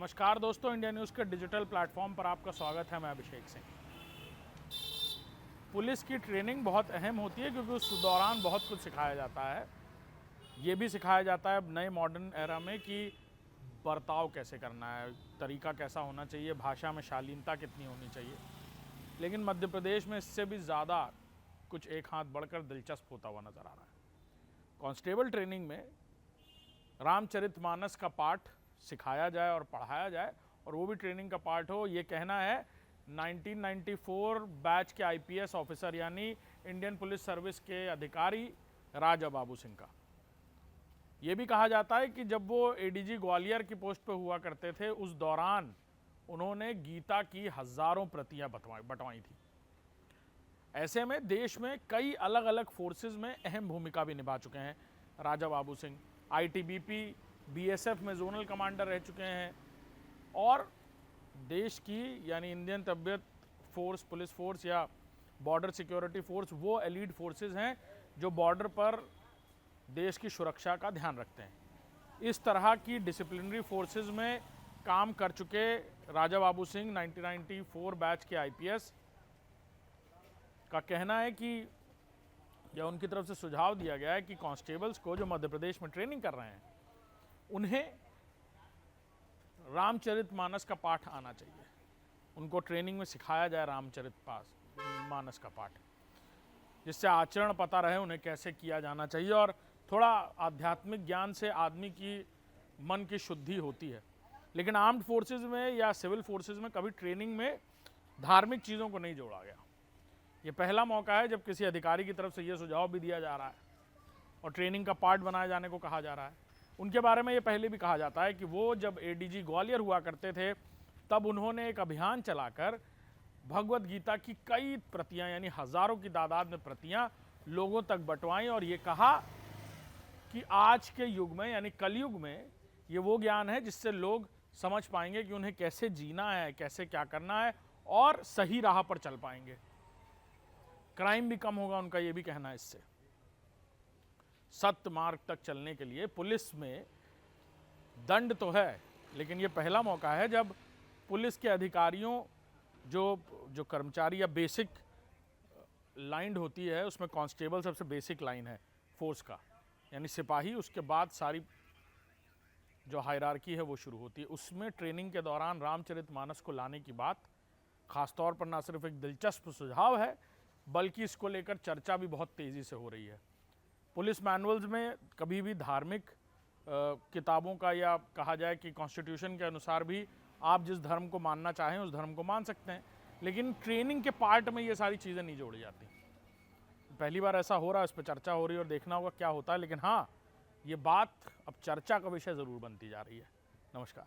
नमस्कार दोस्तों, India news के डिजिटल प्लेटफॉर्म पर आपका स्वागत है। मैं अभिषेक सिंह। पुलिस की ट्रेनिंग बहुत अहम होती है क्योंकि उस दौरान बहुत कुछ सिखाया जाता है। ये भी सिखाया जाता है नए मॉडर्न एरा में कि बर्ताव कैसे करना है, तरीका कैसा होना चाहिए, भाषा में शालीनता कितनी होनी चाहिए। लेकिन मध्य प्रदेश में इससे भी ज़्यादा कुछ एक हाथ बढ़कर दिलचस्प होता हुआ नज़र आ रहा है। कांस्टेबल ट्रेनिंग में रामचरितमानस का पाठ सिखाया जाए और पढ़ाया जाए, और वो भी ट्रेनिंग का पार्ट हो। ये कहना है 1994 बैच के आईपीएस ऑफिसर यानी इंडियन पुलिस सर्विस के अधिकारी राजा बाबू सिंह का। ये भी कहा जाता है कि जब वो एडीजी ग्वालियर की पोस्ट पर हुआ करते थे, उस दौरान उन्होंने गीता की हजारों प्रतियां बंटवाई थी। ऐसे में देश में कई अलग अलग फोर्सेस में अहम भूमिका भी निभा चुके हैं राजा बाबू सिंह। आईटीबीपी, बीएसएफ में जोनल कमांडर रह चुके हैं, और देश की यानी Indian Tibet force, police force या बॉर्डर सिक्योरिटी फोर्स वो एलीट फोर्सेस हैं जो बॉर्डर पर देश की सुरक्षा का ध्यान रखते हैं। इस तरह की डिसिप्लिनरी फोर्सेस में काम कर चुके राजा बाबू सिंह 1994 बैच के आईपीएस का कहना है कि या उनकी तरफ से सुझाव दिया गया है कि कांस्टेबल्स को जो मध्य प्रदेश में ट्रेनिंग कर रहे हैं उन्हें रामचरितमानस का पाठ आना चाहिए। उनको ट्रेनिंग में सिखाया जाए रामचरितमानस का पाठ, जिससे आचरण पता रहे उन्हें कैसे किया जाना चाहिए। और थोड़ा आध्यात्मिक ज्ञान से आदमी की मन की शुद्धि होती है। लेकिन आर्म्ड फोर्सेस में या सिविल फोर्सेस में कभी ट्रेनिंग में धार्मिक चीज़ों को नहीं जोड़ा गया। ये पहला मौका है जब किसी अधिकारी की तरफ से ये सुझाव भी दिया जा रहा है और ट्रेनिंग का पार्ट बनाए जाने को कहा जा रहा है। उनके बारे में ये पहले भी कहा जाता है कि वो जब एडीजी ग्वालियर हुआ करते थे तब उन्होंने एक अभियान चलाकर भगवत गीता की कई प्रतियां यानी हजारों की तादाद में प्रतियां लोगों तक बंटवाई, और ये कहा कि आज के युग में यानी कलयुग में ये वो ज्ञान है जिससे लोग समझ पाएंगे कि उन्हें कैसे जीना है, कैसे क्या करना है, और सही राह पर चल पाएंगे। क्राइम भी कम होगा, उनका ये भी कहना है। इससे सत्य मार्ग तक चलने के लिए पुलिस में दंड तो है, लेकिन ये पहला मौका है जब पुलिस के अधिकारियों जो कर्मचारी या बेसिक लाइन होती है उसमें कांस्टेबल सबसे बेसिक लाइन है फोर्स का, यानी सिपाही, उसके बाद सारी जो हायरार्की है वो शुरू होती है। उसमें ट्रेनिंग के दौरान रामचरितमानस को लाने की बात खासतौर पर ना सिर्फ एक दिलचस्प सुझाव है बल्कि इसको लेकर चर्चा भी बहुत तेज़ी से हो रही है। पुलिस मैनुअल्स में कभी भी धार्मिक किताबों का या कहा जाए कि कॉन्स्टिट्यूशन के अनुसार भी आप जिस धर्म को मानना चाहें उस धर्म को मान सकते हैं, लेकिन ट्रेनिंग के पार्ट में ये सारी चीज़ें नहीं जोड़ी जाती। पहली बार ऐसा हो रहा है, इस पर चर्चा हो रही है और देखना होगा क्या होता है। लेकिन हाँ, ये बात अब चर्चा का विषय ज़रूर बनती जा रही है। नमस्कार।